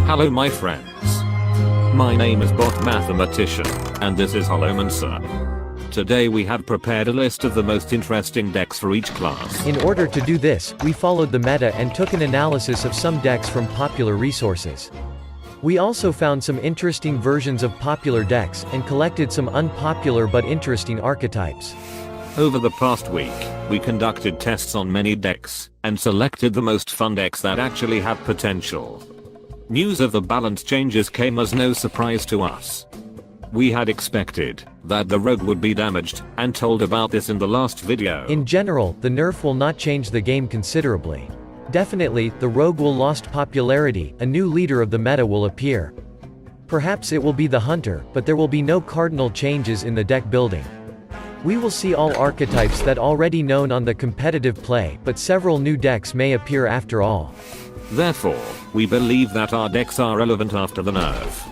Hello my friends. My name is Bot Mathematician, and this is Holomancer. Today we have prepared a list of the most interesting decks for each class. In order to do this, we followed the meta and took an analysis of some decks from popular resources. We also found some interesting versions of popular decks, and collected some unpopular but interesting archetypes. Over the past week, we conducted tests on many decks, and selected the most fun decks that actually have potential. News of the balance changes came as no surprise to us. We had expected that the rogue would be damaged, and told about this in the last video. In general, the nerf will not change the game considerably. Definitely, the rogue will lost popularity, a new leader of the meta will appear. Perhaps it will be the hunter, but there will be no cardinal changes in the deck building. We will see all archetypes that already known on the competitive play, but several new decks may appear after all. Therefore, we believe that our decks are relevant after the nerf.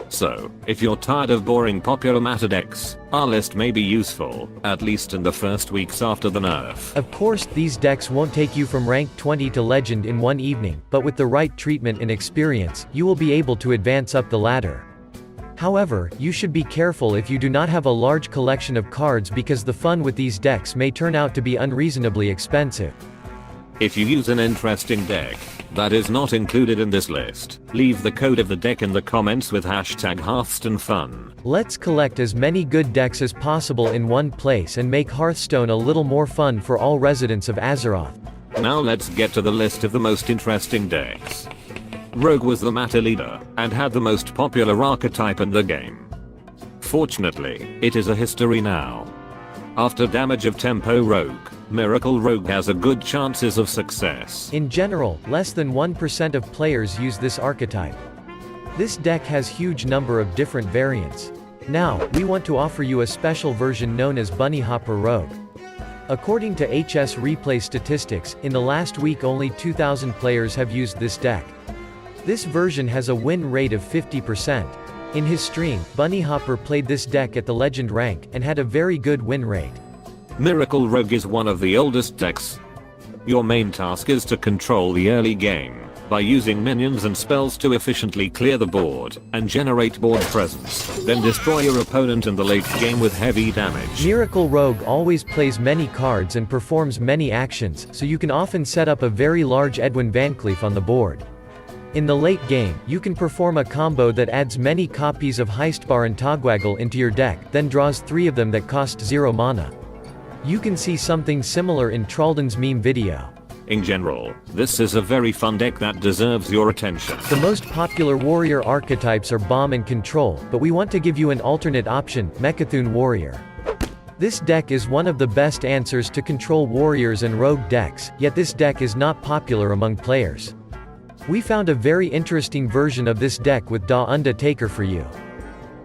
So, if you're tired of boring popular meta decks, our list may be useful, at least in the first weeks after the nerf. Of course, these decks won't take you from rank 20 to legend in one evening, but with the right treatment and experience, you will be able to advance up the ladder. However, you should be careful if you do not have a large collection of cards because the fun with these decks may turn out to be unreasonably expensive. If you use an interesting deck that is not included in this list, leave the code of the deck in the comments with #HearthstoneFun. Let's collect as many good decks as possible in one place and make Hearthstone a little more fun for all residents of Azeroth. Now let's get to the list of the most interesting decks. Rogue was the meta leader, and had the most popular archetype in the game. Fortunately, it is a history now. After damage of Tempo Rogue, Miracle Rogue has a good chances of success. In general, less than 1% of players use this archetype. This deck has huge number of different variants. Now, we want to offer you a special version known as Bunny Hopper Rogue. According to HS Replay statistics, in the last week only 2,000 players have used this deck. This version has a win rate of 50%. In his stream, Bunny Hopper played this deck at the legend rank, and had a very good win rate. Miracle Rogue is one of the oldest decks. Your main task is to control the early game, by using minions and spells to efficiently clear the board, and generate board presence, then destroy your opponent in the late game with heavy damage. Miracle Rogue always plays many cards and performs many actions, so you can often set up a very large Edwin Van Cleef on the board. In the late game, you can perform a combo that adds many copies of Heistbar and Togwaggle into your deck, then draws 3 of them that cost 0 mana. You can see something similar in Tralden's meme video. In general, this is a very fun deck that deserves your attention. The most popular warrior archetypes are Bomb and Control, but we want to give you an alternate option, Mecha'thun Warrior. This deck is one of the best answers to control warriors and rogue decks, yet this deck is not popular among players. We found a very interesting version of this deck with Da Undertaker for you.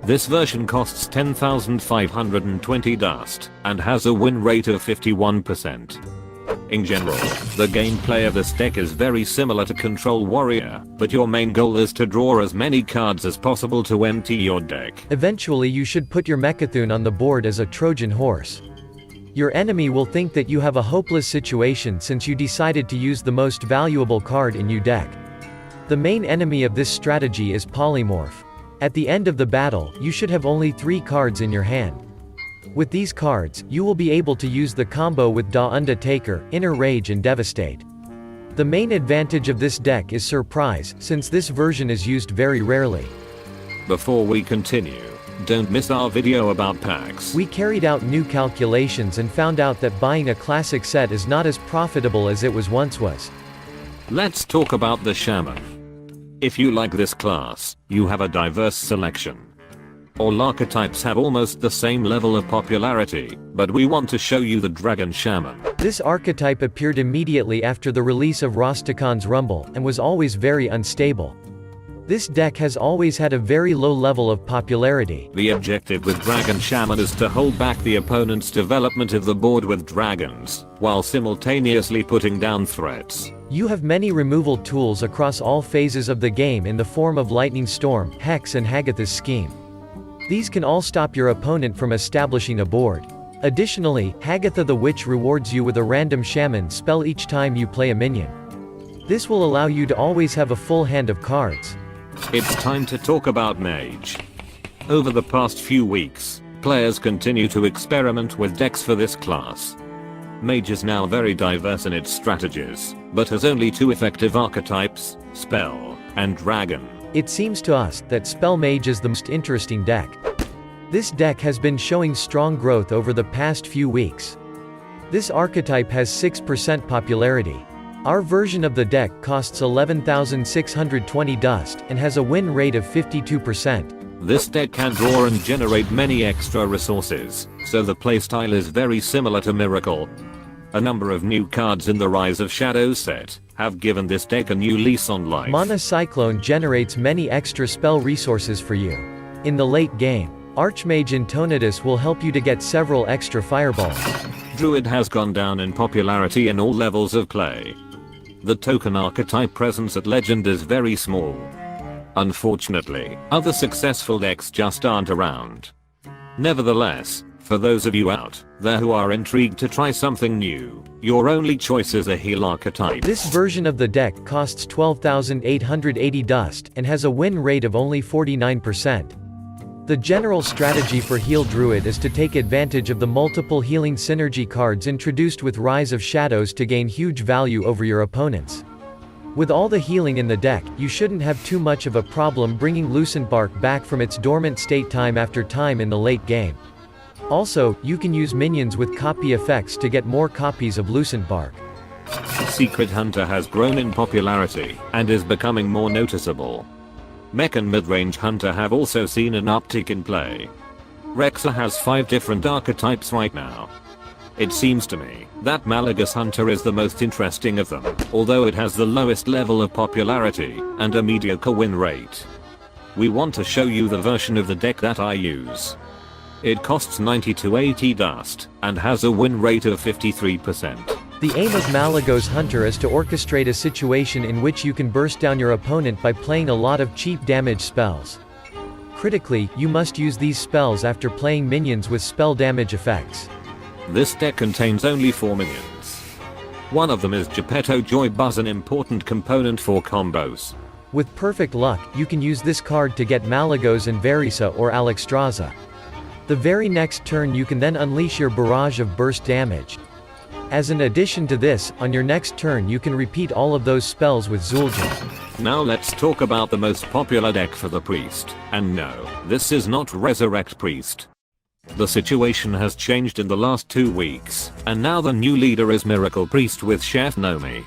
This version costs 10,520 dust, and has a win rate of 51%. In general, the gameplay of this deck is very similar to Control Warrior, but your main goal is to draw as many cards as possible to empty your deck. Eventually you should put your Mecha'thun on the board as a Trojan horse. Your enemy will think that you have a hopeless situation since you decided to use the most valuable card in your deck. The main enemy of this strategy is Polymorph. At the end of the battle, you should have only 3 cards in your hand. With these cards, you will be able to use the combo with Da Undertaker, Inner Rage and Devastate. The main advantage of this deck is Surprise, since this version is used very rarely. Before we continue, don't miss our video about packs. We carried out new calculations and found out that buying a classic set is not as profitable as it once was. Let's talk about the Shaman. If you like this class, you have a diverse selection. All archetypes have almost the same level of popularity, but we want to show you the Dragon Shaman. This archetype appeared immediately after the release of Rastakhan's Rumble, and was always very unstable. This deck has always had a very low level of popularity. The objective with Dragon Shaman is to hold back the opponent's development of the board with dragons, while simultaneously putting down threats. You have many removal tools across all phases of the game in the form of Lightning Storm, Hex and Hagatha's Scheme. These can all stop your opponent from establishing a board. Additionally, Hagatha the Witch rewards you with a random shaman spell each time you play a minion. This will allow you to always have a full hand of cards. It's time to talk about Mage. Over the past few weeks, players continue to experiment with decks for this class. Mage is now very diverse in its strategies, but has only two effective archetypes, Spell and Dragon. It seems to us that Spell Mage is the most interesting deck. This deck has been showing strong growth over the past few weeks. This archetype has 6% popularity. Our version of the deck costs 11,620 dust and has a win rate of 52%. This deck can draw and generate many extra resources, so the playstyle is very similar to Miracle. A number of new cards in the Rise of Shadows set have given this deck a new lease on life. Mana Cyclone generates many extra spell resources for you. In the late game, Archmage Intonitus will help you to get several extra fireballs. Druid has gone down in popularity in all levels of play. The token archetype presence at Legend is very small. Unfortunately, other successful decks just aren't around. Nevertheless, for those of you out there who are intrigued to try something new, your only choice is a heal archetype. This version of the deck costs 12,880 dust and has a win rate of only 49%. The general strategy for Heal Druid is to take advantage of the multiple healing synergy cards introduced with Rise of Shadows to gain huge value over your opponents. With all the healing in the deck, you shouldn't have too much of a problem bringing Lucent Bark back from its dormant state time after time in the late game. Also, you can use minions with copy effects to get more copies of Lucent Bark. Secret Hunter has grown in popularity and is becoming more noticeable. Mech and Midrange Hunter have also seen an uptick in play. Rexa has 5 different archetypes right now. It seems to me that Malagus Hunter is the most interesting of them, although it has the lowest level of popularity and a mediocre win rate. We want to show you the version of the deck that I use. It costs 90 to 80 dust and has a win rate of 53%. The aim of Malagos Hunter is to orchestrate a situation in which you can burst down your opponent by playing a lot of cheap damage spells. Critically, you must use these spells after playing minions with spell damage effects. This deck contains only 4 minions. One of them is Geppetto Joy Buzz, an important component for combos. With perfect luck, you can use this card to get Malagos and Verisa or Alexstrasza. The very next turn you can then unleash your barrage of burst damage. As an addition to this, on your next turn you can repeat all of those spells with Zul'jin. Now let's talk about the most popular deck for the Priest, and no, this is not Resurrect Priest. The situation has changed in the last 2 weeks, and now the new leader is Miracle Priest with Chef Nomi.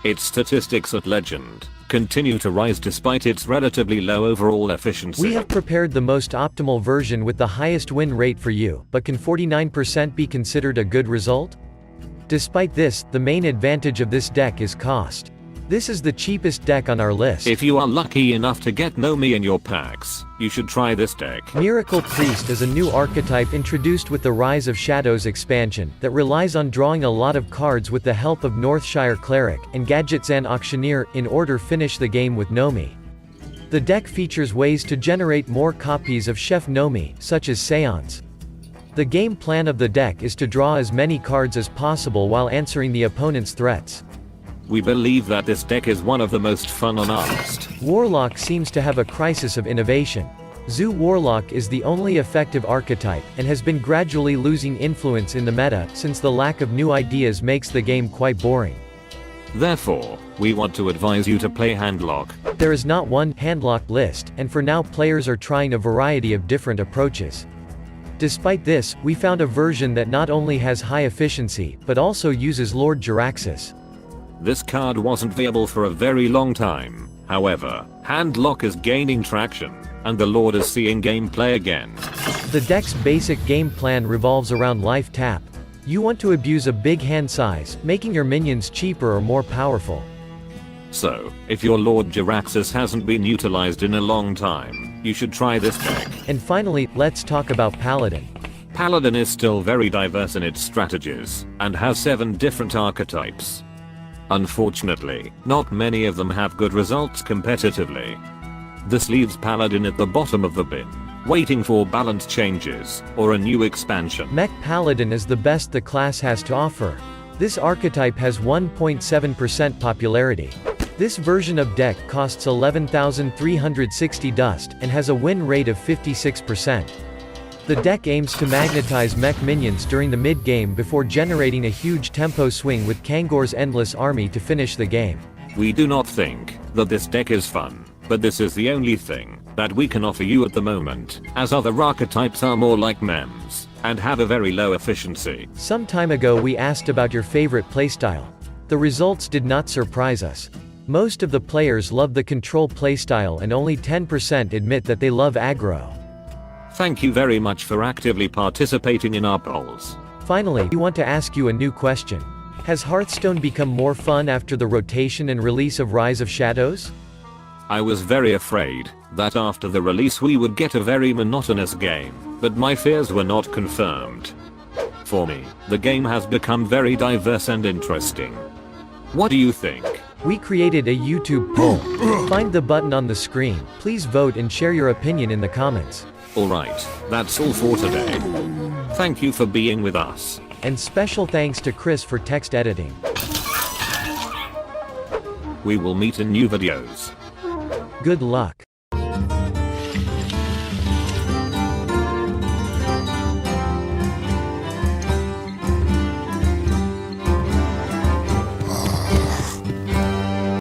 Its statistics at Legend continue to rise despite its relatively low overall efficiency. We have prepared the most optimal version with the highest win rate for you, but can 49% be considered a good result? Despite this, the main advantage of this deck is cost. This is the cheapest deck on our list. If you are lucky enough to get Nomi in your packs, you should try this deck. Miracle Priest is a new archetype introduced with the Rise of Shadows expansion, that relies on drawing a lot of cards with the help of Northshire Cleric and Gadgetzan Auctioneer in order to finish the game with Nomi. The deck features ways to generate more copies of Chef Nomi, such as Seance. The game plan of the deck is to draw as many cards as possible while answering the opponent's threats. We believe that this deck is one of the most fun on our list. Warlock seems to have a crisis of innovation. Zoo Warlock is the only effective archetype, and has been gradually losing influence in the meta, since the lack of new ideas makes the game quite boring. Therefore, we want to advise you to play Handlock. There is not one Handlock list, and for now players are trying a variety of different approaches. Despite this, we found a version that not only has high efficiency, but also uses Lord Jaraxxus. This card wasn't viable for a very long time. However, Handlock is gaining traction, and the Lord is seeing gameplay again. The deck's basic game plan revolves around life tap. You want to abuse a big hand size, making your minions cheaper or more powerful. So, if your Lord Jaraxxus hasn't been utilized in a long time, you should try this deck. And finally, let's talk about Paladin. Paladin is still very diverse in its strategies, and has 7 different archetypes. Unfortunately, not many of them have good results competitively. This leaves Paladin at the bottom of the bin, waiting for balance changes, or a new expansion. Mech Paladin is the best the class has to offer. This archetype has 1.7% popularity. This version of deck costs 11,360 dust, and has a win rate of 56%. The deck aims to magnetize mech minions during the mid-game before generating a huge tempo swing with Kangor's Endless Army to finish the game. We do not think that this deck is fun, but this is the only thing that we can offer you at the moment, as other archetypes are more like memes, and have a very low efficiency. Some time ago we asked about your favorite playstyle. The results did not surprise us. Most of the players love the control playstyle and only 10% admit that they love aggro. Thank you very much for actively participating in our polls. Finally, we want to ask you a new question. Has Hearthstone become more fun after the rotation and release of Rise of Shadows? I was very afraid that after the release we would get a very monotonous game, but my fears were not confirmed. For me, the game has become very diverse and interesting. What do you think? We created a YouTube poll. Find the button on the screen. Please vote and share your opinion in the comments. Alright, that's all for today. Thank you for being with us. And special thanks to Chris for text editing. We will meet in new videos. Good luck.